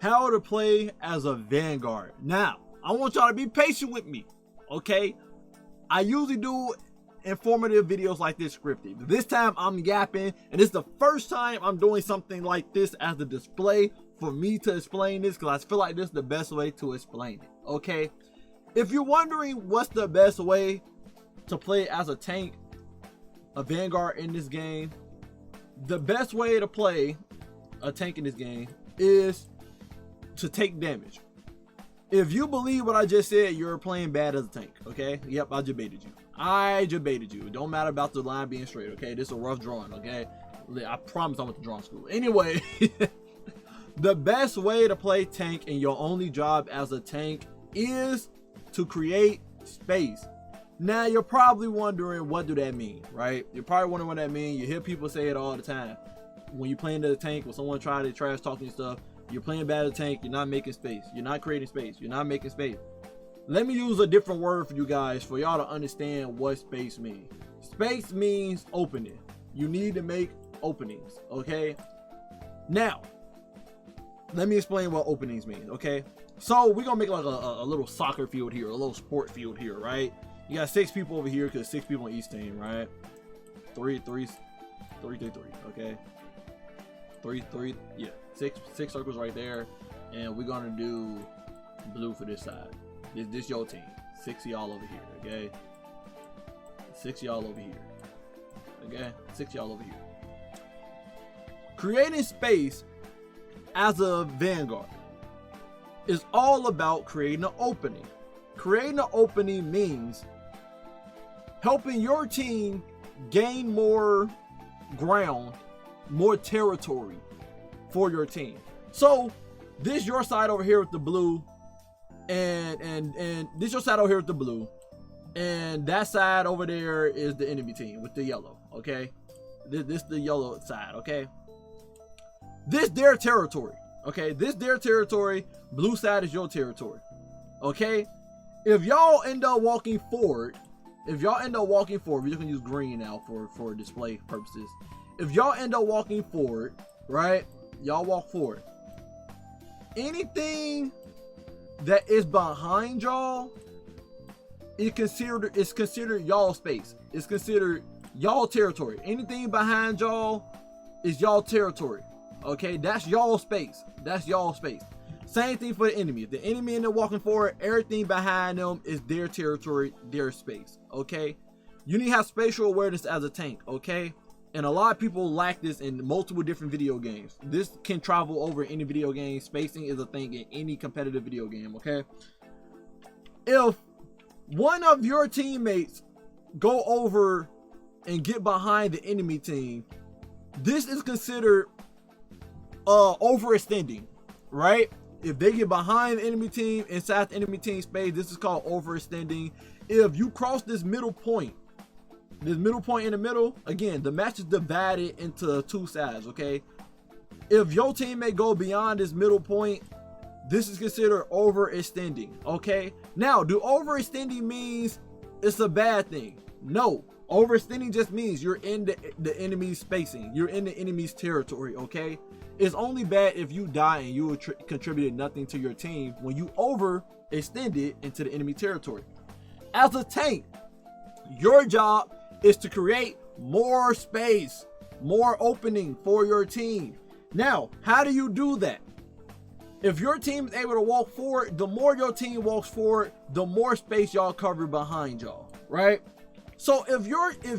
how to play as a Vanguard. Now, I want y'all to be patient with me, okay? I usually do informative videos like this scripted. This time I'm yapping, and it's the first time I'm doing something like this as a display for me to explain this, because I feel like this is the best way to explain it, okay? If you're wondering what's the best way to play as a tank, a Vanguard in this game, the best way to play a tank in this game is to take damage. If you believe what I just said, you're playing bad as a tank, okay? Yep, I debated you. I debated you. It don't matter about the line being straight, okay? This is a rough drawing, okay? I promise I went to drawing school. Anyway, the best way to play tank and your only job as a tank is to create space. Now, you're probably wondering, what do that mean, right? You're probably wondering what that means. You hear people say it all the time. When you're playing the tank, when someone tries to trash talking and stuff, you're playing bad as a tank, you're not making space. You're not creating space. You're not making space. Let me use a different word for you guys for y'all to understand what space means. Space means opening. You need to make openings, okay? Now, let me explain what openings mean, okay? So we're gonna make like a little soccer field here, a little sport field here, right? You got 6 people over here because 6 people on each team, right? 3, 3, 3, 3, 3, okay? 3, 3, yeah. 6 circles right there, and we're gonna do blue for this side. This your team. 6 of y'all over here, okay? 6 of y'all over here, okay? 6 of y'all over here. Creating space as a Vanguard is all about creating an opening. Creating an opening means helping your team gain more ground, more territory for your team. So this your side over here with the blue, and this your side over here with the blue, and that side over there is the enemy team with the yellow, okay? This the yellow side, okay? This their territory, okay? This their territory. Blue side is your territory, okay? If y'all end up walking forward, we're just gonna use green now for display purposes. If y'all end up walking forward, right? Y'all walk forward. Anything that is behind y'all is considered y'all space. It's considered y'all territory. Anything behind y'all is y'all territory. Okay, that's y'all space. That's y'all space. Same thing for the enemy. If the enemy end up walking forward, everything behind them is their territory, their space. Okay, you need to have spatial awareness as a tank. Okay. And a lot of people lack this in multiple different video games. This can travel over any video game. Spacing is a thing in any competitive video game, okay? If one of your teammates go over and get behind the enemy team, this is considered overextending, right? If they get behind the enemy team inside the enemy team space, this is called overextending. If you cross this middle point in the middle, again, the match is divided into 2 sides, okay? If your teammate go beyond this middle point, this is considered overextending, okay? Now, do overextending means it's a bad thing? No, overextending just means you're in the enemy's spacing. You're in the enemy's territory, okay? It's only bad if you die and you contributed nothing to your team when you overextended into the enemy territory. As a tank, your job is to create more space, more opening for your team. Now, how do you do that? If your team is able to walk forward, the more your team walks forward, the more space y'all cover behind y'all, right? So if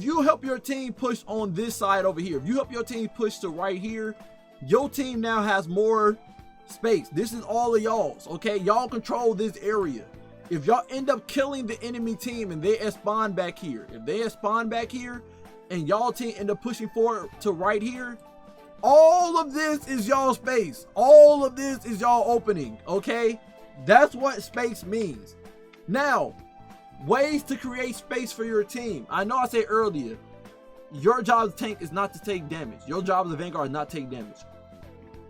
you help your team push on this side over here, if you help your team push to right here, your team now has more space. This is all of y'all's, okay? Y'all control this area. If y'all end up killing the enemy team and they spawn back here, and y'all team end up pushing forward to right here, all of this is y'all space. All of this is y'all opening, okay? That's what space means. Now, ways to create space for your team. I know I said earlier, your job as a tank is not to take damage. Your job as a Vanguard is not to take damage.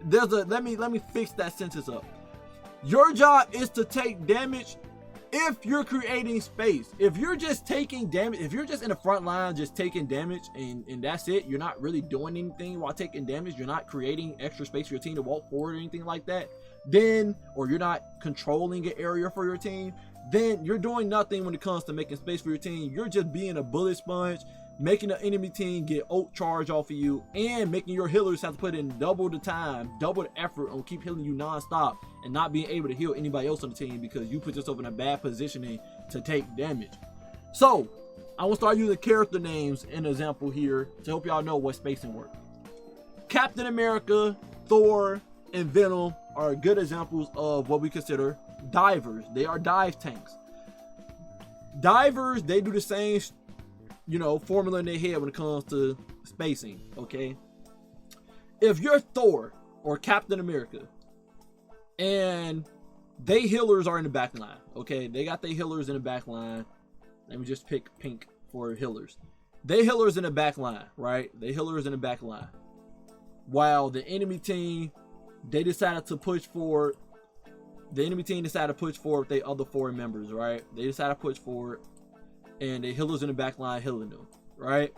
Let me fix that sentence up. Your job is to take damage if you're creating space, if you're just taking damage, if you're just in the front line just taking damage and that's it, you're not really doing anything while taking damage, you're not creating extra space for your team to walk forward or anything like that, then, or you're not controlling an area for your team, then you're doing nothing when it comes to making space for your team. You're just being a bullet sponge, making the enemy team get ult charge off of you, and making your healers have to put in double the time, double the effort on keep healing you non-stop and not being able to heal anybody else on the team because you put yourself in a bad positioning to take damage. So I will start using character names in an example here to help y'all know what spacing works. Captain America, Thor, and Venom are good examples of what we consider divers. They are dive tanks. Divers, they do the same, you know, formula in their head when it comes to spacing. Okay, if you're Thor or Captain America and they healers are in the back line, okay, they got their healers in the back line. Let me just pick pink for healers. They healers in the back line, right? They healers in the back line, while the enemy team, they decided to push forward. The enemy team decided to push forward their other 4 members, right? They decided to push forward, and the healers in the back line healing them, right?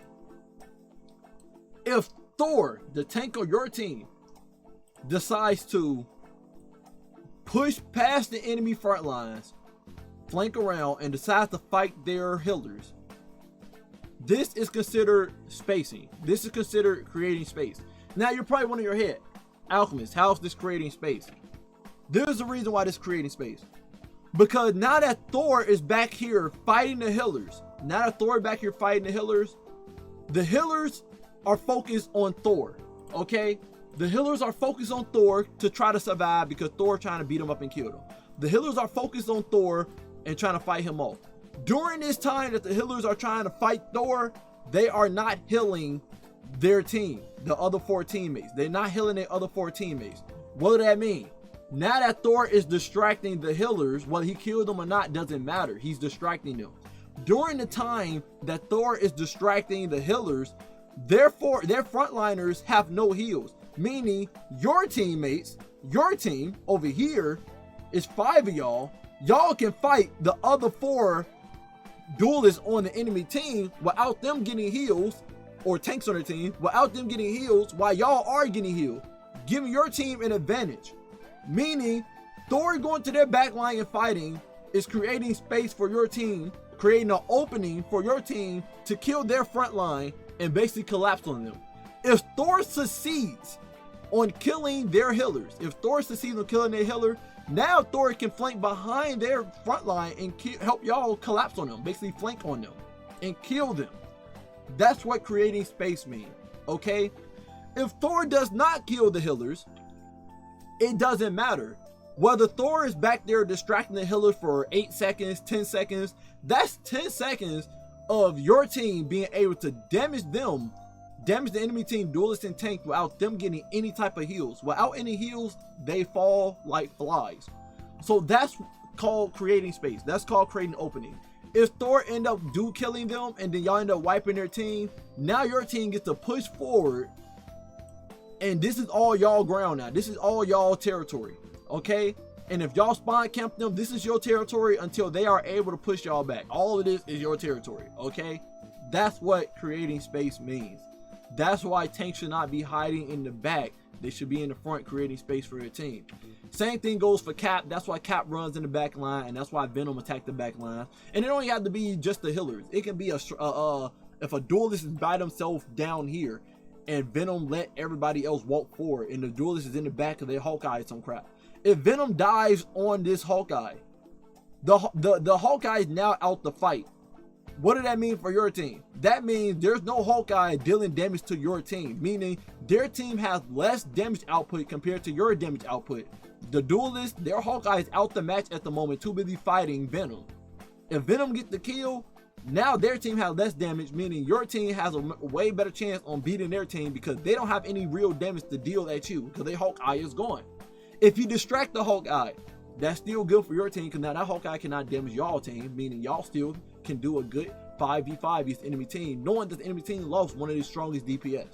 If Thor, the tank of your team, decides to push past the enemy front lines, flank around, and decides to fight their healers, this is considered spacing. This is considered creating space. Now you're probably wondering in your head, Alchemist, how is this creating space? There's a reason why this is creating space. Because now that Thor is back here fighting the healers, the healers are focused on Thor, okay? The healers are focused on Thor to try to survive because Thor trying to beat him up and kill them. The healers are focused on Thor and trying to fight him off. During this time that the healers are trying to fight Thor, they are not healing their team, the other 4 teammates. They're not healing their other 4 teammates. What does that mean? Now that Thor is distracting the healers, whether he killed them or not doesn't matter. He's distracting them. During the time that Thor is distracting the healers, therefore their frontliners have no heals. Meaning your teammates, your team over here is 5 of y'all. Y'all can fight the other 4 duelists on the enemy team without them getting heals, or tanks on their team, without them getting heals while y'all are getting healed, giving your team an advantage. Meaning Thor going to their back line and fighting is creating space for your team, creating an opening for your team to kill their front line and basically collapse on them. If Thor succeeds on killing their healers, now Thor can flank behind their front line and help y'all collapse on them, basically flank on them and kill them. That's what creating space means, okay? If Thor does not kill the healers, it doesn't matter. Whether Thor is back there distracting the healer for 8 seconds, 10 seconds, that's 10 seconds of your team being able to damage the enemy team duelist and tank without them getting any type of heals. Without any heals, they fall like flies. So that's called creating space. That's called creating opening. If Thor end up killing them and then y'all end up wiping their team, now your team gets to push forward, and this is all y'all ground now. This is all y'all territory, okay? And if y'all spawn camp them, this is your territory until they are able to push y'all back. All of this is your territory, okay? That's what creating space means. That's why tanks should not be hiding in the back. They should be in the front creating space for your team. Same thing goes for Cap. That's why Cap runs in the back line, and that's why Venom attacked the back line. And it don't have to be just the healers. It can be if a duelist is by themselves down here and Venom let everybody else walk forward and the duelist is in the back of their Hawkeye or some crap. If Venom dies on this Hawkeye, the Hawkeye is now out the fight. What did that mean for your team? That means there's no Hawkeye dealing damage to your team, meaning their team has less damage output compared to your damage output. The duelist, their Hawkeye is out the match at the moment, too busy fighting Venom. If Venom gets the kill, now their team has less damage, meaning your team has a way better chance on beating their team because they don't have any real damage to deal at you because their Hawkeye is gone. If you distract the Hawkeye, that's still good for your team because now that Hawkeye cannot damage y'all team, meaning y'all still can do a good 5v5 against the enemy team, knowing that the enemy team lost one of the strongest DPS.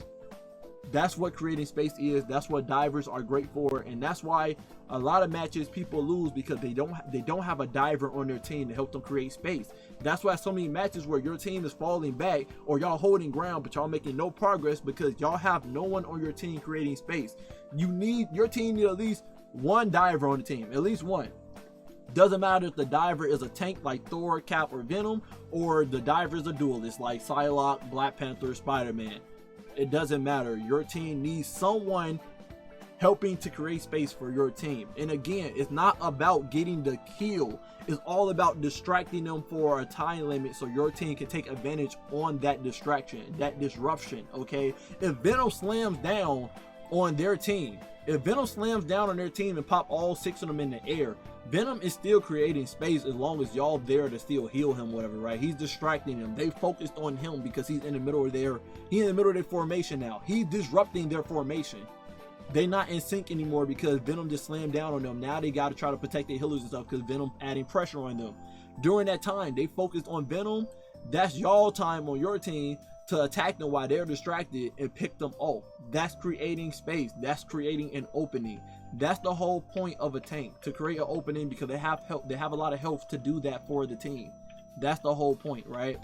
That's what creating space is. That's what divers are great for, and that's why a lot of matches people lose, because they don't have a diver on their team to help them create space. That's why so many matches where your team is falling back or y'all holding ground but y'all making no progress, because y'all have no one on your team creating space. Your team need at least one diver on the team, at least one. Doesn't matter if the diver is a tank like Thor, Cap, or Venom, or the diver is a duelist like Psylocke, Black Panther, Spider-Man. It doesn't matter. Your team needs someone helping to create space for your team. And again, it's not about getting the kill. It's all about distracting them for a time limit so your team can take advantage on that distraction, that disruption, okay? If Venom slams down on their team, and pop all 6 of them in the air, Venom is still creating space as long as y'all there to still heal him, whatever, right? He's distracting them. They focused on him because he's in the middle of their formation now. He's disrupting their formation. They not in sync anymore because Venom just slammed down on them. Now they got to try to protect their healers and stuff because Venom adding pressure on them. During that time, they focused on Venom. That's y'all time on your team to attack them while they're distracted and pick them off. That's creating space. That's creating an opening. That's the whole point of a tank, to create an opening, because they have help. They have a lot of health to do that for the team. That's the whole point, right?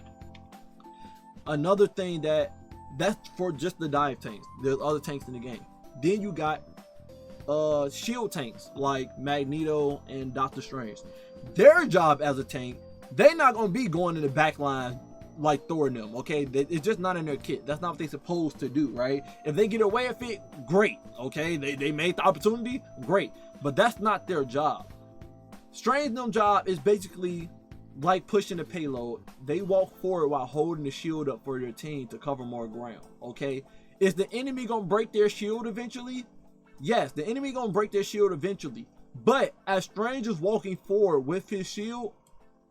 Another thing that's for just the dive tanks. There's other tanks in the game. Then you got shield tanks like Magneto and Doctor Strange. Their job as a tank, they're not gonna be going in the back line like Thor and them, okay? It's just not in their kit. That's not what they're supposed to do, right? If they get away with it, great, okay? They made the opportunity, great. But that's not their job. Strange them job is basically like pushing the payload. They walk forward while holding the shield up for their team to cover more ground, okay? Is the enemy gonna break their shield eventually? Yes, the enemy gonna break their shield eventually. But as Strange is walking forward with his shield,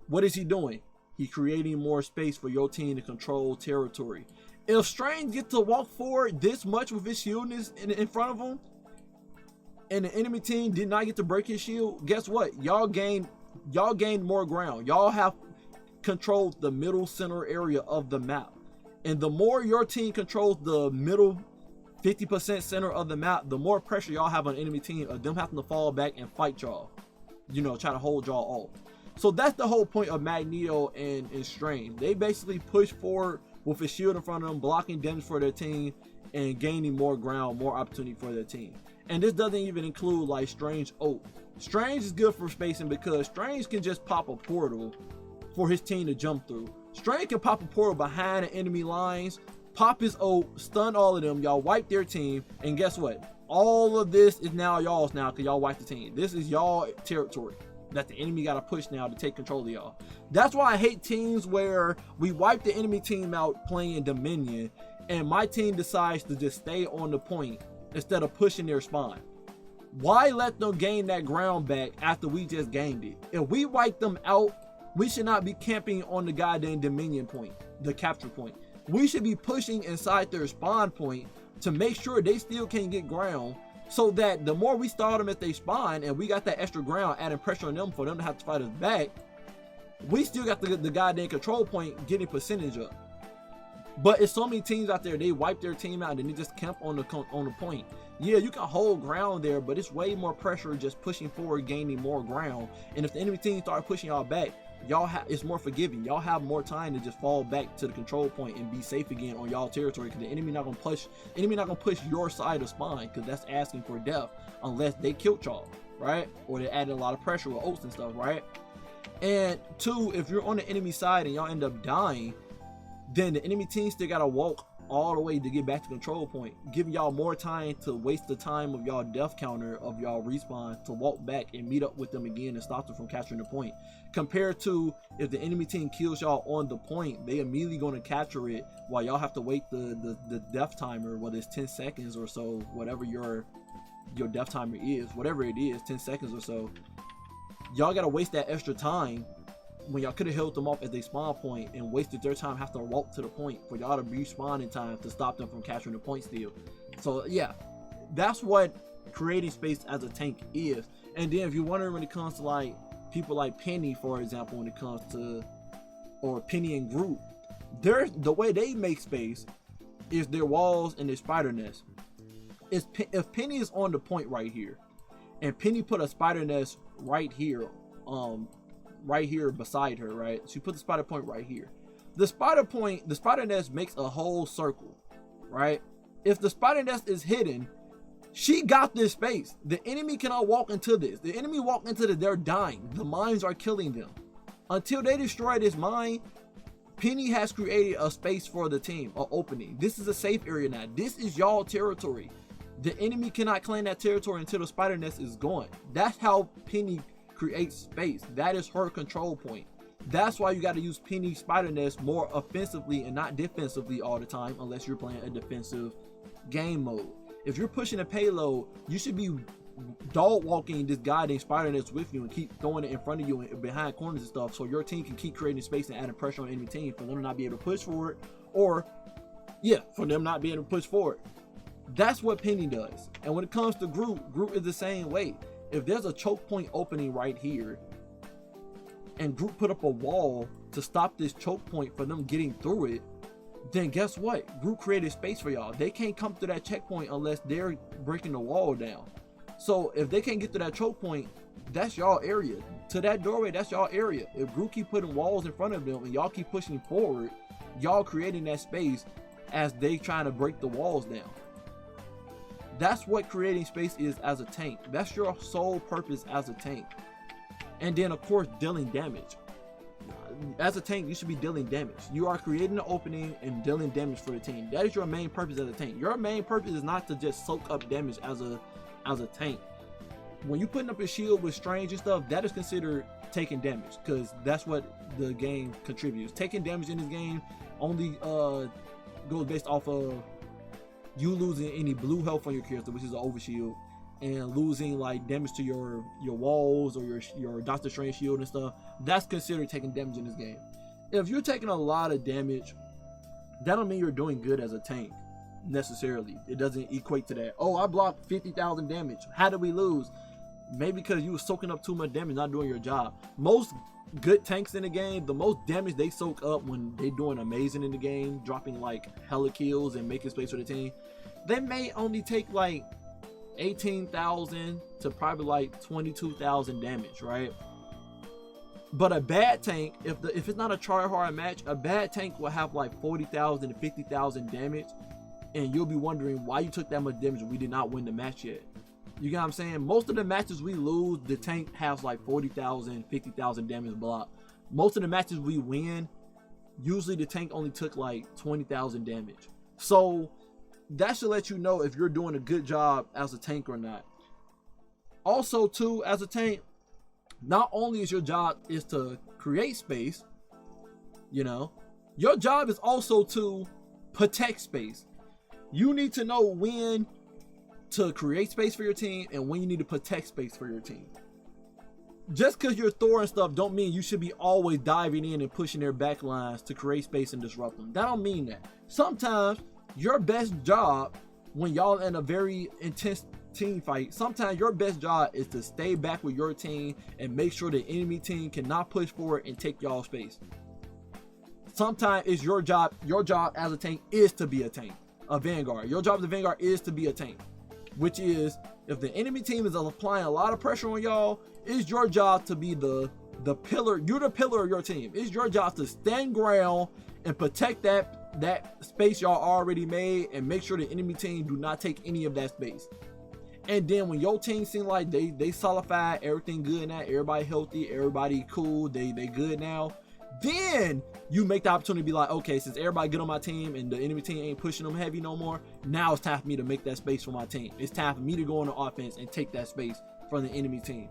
what is he doing? He's creating more space for your team to control territory. If Strange gets to walk forward this much with his shield in front of him, and the enemy team did not get to break his shield, guess what? Y'all gained more ground. Y'all have controlled the middle center area of the map. And the more your team controls the middle 50% center of the map, the more pressure y'all have on enemy team of them having to fall back and fight y'all. You know, try to hold y'all off. So that's the whole point of Magneto and Strange. They basically push forward with a shield in front of them, blocking damage for their team and gaining more ground, more opportunity for their team. And this doesn't even include like Strange ult. Strange is good for spacing because Strange can just pop a portal for his team to jump through. Strange can pop a portal behind the enemy lines, pop his ult, stun all of them, y'all wipe their team, and guess what? All of this is now y'all's now because y'all wiped the team. This is y'all territory that the enemy got to push now to take control of y'all. That's why I hate teams where we wipe the enemy team out playing Dominion and my team decides to just stay on the point instead of pushing their spawn. Why let them gain that ground back after we just gained it? If we wipe them out, we should not be camping on the goddamn Dominion point, the capture point. We should be pushing inside their spawn point to make sure they still can't get ground, so that the more we stall them if they spawn and we got that extra ground adding pressure on them for them to have to fight us back, we still got the goddamn control point getting percentage up. But it's so many teams out there, they wipe their team out and they just camp on the point. Yeah, you can hold ground there, but it's way more pressure just pushing forward, gaining more ground. And if the enemy team start pushing y'all back, it's more forgiving. Y'all have more time to just fall back to the control point and be safe again on y'all territory, because the enemy not gonna push your side of spawn, because that's asking for death unless they killed y'all, right? Or they added a lot of pressure with ults and stuff, right? And two, if you're on the enemy side and y'all end up dying, then the enemy team still gotta walk all the way to get back to control point, giving y'all more time to waste the time of y'all death counter of y'all respawn to walk back and meet up with them again and stop them from capturing the point. Compared to if the enemy team kills y'all on the point, they immediately gonna capture it while y'all have to wait the death timer, whether it's 10 seconds or so, whatever your death timer is, whatever it is, 10 seconds or so. Y'all gotta waste that extra time when y'all could have held them off at their spawn point and wasted their time have to walk to the point for y'all to respawn in time to stop them from capturing the point still. So yeah, that's what creating space as a tank is. And then if you're wondering when it comes to like people like Penny, for example, when it comes to, or Penny and Groot, the way they make space is their walls and their spider nest. if Penny is on the point right here, and Penny put a spider nest right here beside her, right? She put the spider point right here. The spider nest makes a whole circle, right? If the spider nest is hidden, she got this space. The enemy cannot walk into this. The enemy walk into this, they're dying. The mines are killing them. Until they destroy this mine, Penny has created a space for the team, an opening. This is a safe area now. This is y'all territory. The enemy cannot claim that territory until the spider nest is gone. That's how Penny creates space. That is her control point. That's why you got to use Penny spider nest more offensively and not defensively all the time, unless you're playing a defensive game mode. If you're pushing a payload, you should be dog walking this goddamn spider nest with you and keep throwing it in front of you and behind corners and stuff, so your team can keep creating space and adding pressure on enemy team for them to not be able to push forward, or for them not being able to push forward. That's what Penny does. And when it comes to Groot is the same way. If there's a choke point opening right here, and Groot put up a wall to stop this choke point for them getting through it, then guess what? Groot created space for y'all. They can't come through that checkpoint unless they're breaking the wall down. So if they can't get to that choke point, that's y'all area. To that doorway, that's y'all area. If Groot keep putting walls in front of them and y'all keep pushing forward, y'all creating that space as they trying to break the walls down. That's what creating space is as a tank. That's your sole purpose as a tank. And then of course, dealing damage. As a tank, you should be dealing damage. You are creating an opening and dealing damage for the team. That is your main purpose as a tank. Your main purpose is not to just soak up damage as a tank. When you putting up a shield with strange and stuff, that is considered taking damage, because that's what the game contributes. Taking damage in this game only goes based off of you losing any blue health on your character, which is an overshield, and losing like damage to your walls or your Doctor Strange shield and stuff. That's considered taking damage in this game. If you're taking a lot of damage, that don't mean you're doing good as a tank necessarily. It doesn't equate to that. Oh, I blocked 50,000 damage. How did we lose? Maybe because you were soaking up too much damage, not doing your job. Most good tanks in the game, the most damage they soak up when they doing amazing in the game, dropping like hella kills and making space for the team, they may only take like 18,000 to probably like 22,000 damage, right? But a bad tank, if it's not a try hard match, a bad tank will have like 40,000 to 50,000 damage, and you'll be wondering why you took that much damage and we did not win the match yet. You get what I'm saying? Most of the matches we lose, the tank has like 40,000, 50,000 damage block. Most of the matches we win, usually the tank only took like 20,000 damage. So that should let you know if you're doing a good job as a tank or not. Also too, as a tank, not only is your job is to create space, your job is also to protect space. You need to know when to create space for your team and when you need to protect space for your team. Just because you're Thor and stuff don't mean you should be always diving in and pushing their back lines to create space and disrupt them. That don't mean that. Sometimes your best job, when y'all in a very intense team fight, sometimes your best job is to stay back with your team and make sure the enemy team cannot push forward and take y'all space. Sometimes it's your job as a tank is to be a tank, a Vanguard. Your job as a Vanguard is to be a tank, which is if the enemy team is applying a lot of pressure on y'all, it's your job to be the pillar. You're the pillar of your team. It's your job to stand ground and protect that space y'all already made and make sure the enemy team do not take any of that space. And then when your team seem like they solidified, everything good now, everybody healthy, everybody cool, they good now, then you make the opportunity to be like, okay, since everybody good on my team and the enemy team ain't pushing them heavy no more, now it's time for me to make that space for my team. It's time for me to go on the offense and take that space from the enemy team.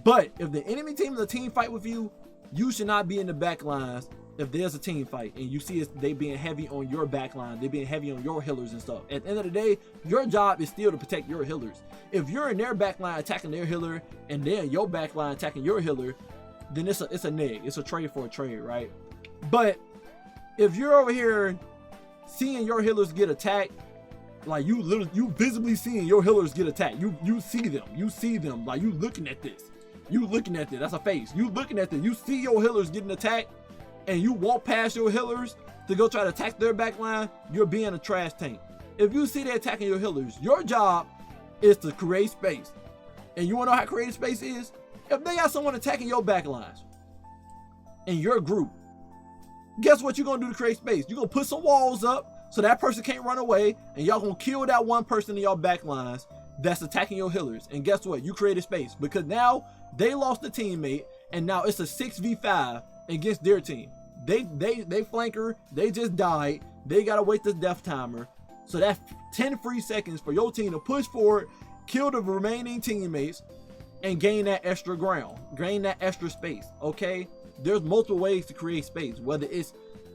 But if the enemy team is a team fight with you, you should not be in the back lines. If there's a team fight and you see they being heavy on your back line, they being heavy on your healers and stuff, at the end of the day, your job is still to protect your healers. If you're in their back line attacking their healer and then your back line attacking your healer, then it's a neg. It's a trade for a trade, right? But if you're over here seeing your healers get attacked, like you visibly seeing your healers get attacked, you see them, like you looking at this, that's a face, you looking at this, you see your healers getting attacked, and you walk past your healers to go try to attack their back line, you're being a trash tank. if you see they're attacking your healers, your job is to create space. And you want to know how creating space is? If they got someone attacking your backlines in your group, guess what you're going to do to create space? You're going to put some walls up so that person can't run away, and y'all going to kill that one person in your backlines that's attacking your healers. And guess what? You created space, because now they lost a teammate, and now it's a 6v5 against their team. They flanker, they just died. They got to wait this death timer. So that's 10 free seconds for your team to push forward, kill the remaining teammates, and gain that extra ground, gain that extra space. Okay, there's multiple ways to create space, whether it's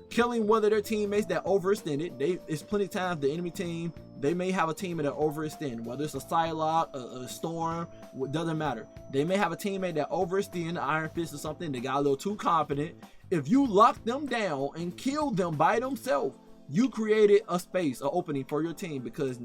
killing one of their teammates that overextended. It's plenty of times the enemy team, they may have a teammate that overextend, whether it's a Psylocke, a Storm, it doesn't matter. They may have a teammate that overextend, Iron Fist or something, they got a little too confident. If you lock them down and kill them by themselves, you created a space, an opening for your team, because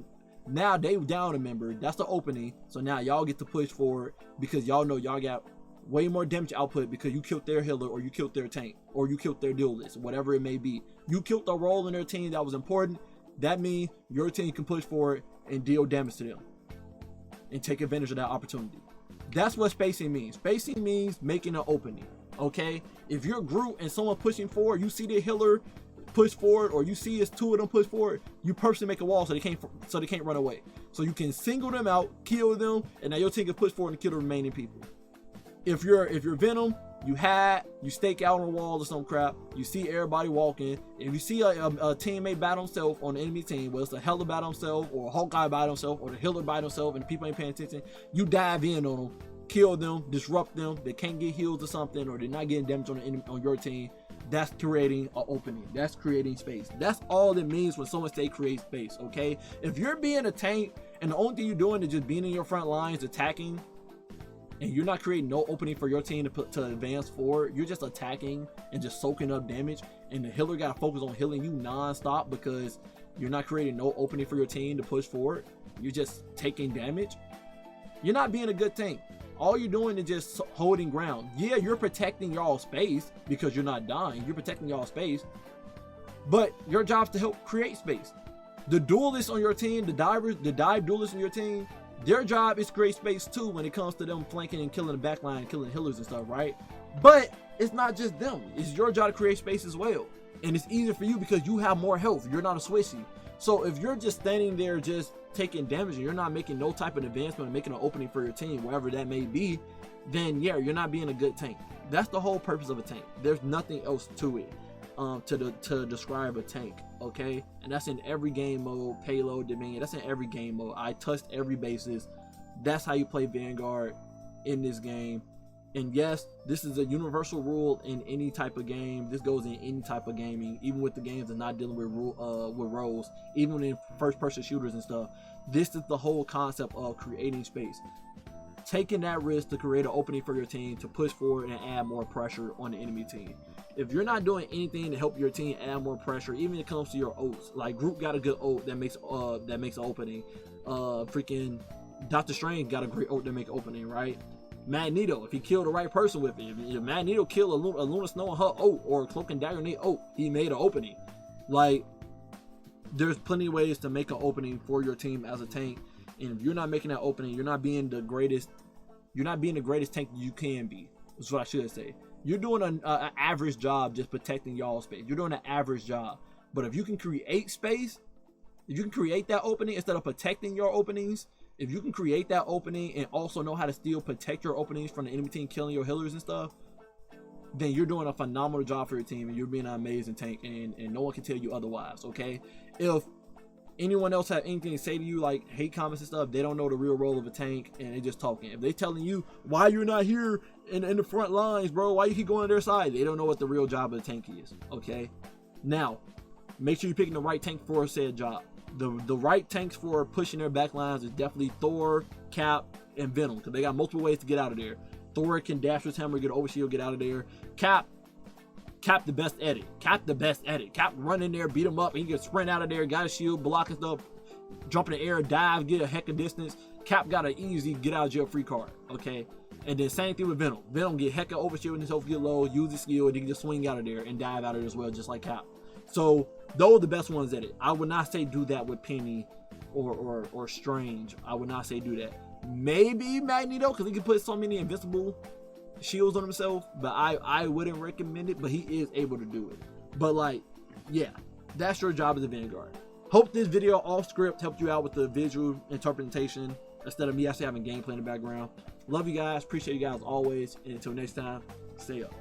now they down a member. That's the opening. So now y'all get to push forward, because y'all know y'all got way more damage output because you killed their healer, or you killed their tank, or you killed their duelist, whatever it may be. You killed the role in their team that was important. That means your team can push forward and deal damage to them and take advantage of that opportunity. That's what spacing means. Spacing means making an opening. Okay, if you're a group and someone pushing forward, you see the healer push forward, or you see it's two of them push forward, you personally make a wall so they can't run away. So you can single them out, kill them, and now your team can push forward and kill the remaining people. If you're Venom, you stake out on a wall or some crap, you see everybody walking, and you see a teammate by himself on the enemy team, whether it's a healer by himself, or a Hawkeye by himself, or the healer by himself, and the people ain't paying attention, you dive in on them, kill them, disrupt them, they can't get healed or something, or they're not getting damage on your team. That's creating an opening. That's creating space. That's all it means when someone say create space. Okay, if you're being a tank and the only thing you're doing is just being in your front lines attacking, and you're not creating no opening for your team to advance forward, you're just attacking and just soaking up damage, and the healer got to focus on healing you non-stop because you're not creating no opening for your team to push forward, you're just taking damage, you're not being a good tank. All you're doing is just holding ground. Yeah, you're protecting y'all space because you're not dying. You're protecting y'all space, but your job is to help create space. The duelists on your team, the dive duelists on your team, their job is to create space too when it comes to them flanking and killing the backline, killing healers and stuff, right? But it's not just them. It's your job to create space as well. And it's easier for you because you have more health. You're not a swishy. So if you're just standing there just taking damage and you're not making no type of advancement and making an opening for your team, wherever that may be, then yeah, you're not being a good tank. That's the whole purpose of a tank. There's nothing else to it to describe a tank, okay? And that's in every game mode, payload, dominion, that's in every game mode. I touched every basis. That's how you play Vanguard in this game. And yes, this is a universal rule in any type of game. This goes in any type of gaming, even with the games that are not dealing with roles, even in first-person shooters and stuff. This is the whole concept of creating space, taking that risk to create an opening for your team to push forward and add more pressure on the enemy team. If you're not doing anything to help your team add more pressure, even when it comes to your ults, like Groot got a good ult that makes an opening. Freaking Doctor Strange got a great ult that make an opening, right? Magneto, if he killed the right person with it, if Magneto killed a Luna Snow and her ult, or a Cloak and Dagger Nate ult, he made an opening. Like, there's plenty of ways to make an opening for your team as a tank. And if you're not making that opening, you're not being the greatest tank you can be. That's what I should say. You're doing an average job just protecting y'all space. You're doing an average job. But if you can create space, if you can create that opening instead of protecting your openings, if you can create that opening and also know how to still protect your openings from the enemy team killing your healers and stuff, then you're doing a phenomenal job for your team and you're being an amazing tank, and no one can tell you otherwise, okay? If anyone else have anything to say to you, like hate comments and stuff, they don't know the real role of a tank and they just talking. If they telling you why you're not here in the front lines, bro, why you keep going to their side, they don't know what the real job of the tank is, okay? Now, make sure you're picking the right tank for said job. The right tanks for pushing their back lines is definitely Thor, Cap, and Venom, because they got multiple ways to get out of there. Thor can dash with hammer, get overshield, get out of there. Cap the best at it. Cap run in there, beat him up, and he can sprint out of there, got a shield, block and stuff, jump in the air, dive, get a heck of distance. Cap got an easy get out of jail free card, okay? And then same thing with Venom. Venom get heck of overshield and his health get low, use his skill, and he can just swing out of there and dive out of there as well, just like Cap. So those are the best ones at it. I would not say do that with Penny or Strange. I would not say do that. Maybe Magneto, because he can put so many invincible shields on himself, but I wouldn't recommend it. But he is able to do it. But like, yeah, that's your job as a Vanguard. Hope this video off script helped you out with the visual interpretation instead of me actually having gameplay in the background. Love you guys, appreciate you guys always, and until next time, stay up.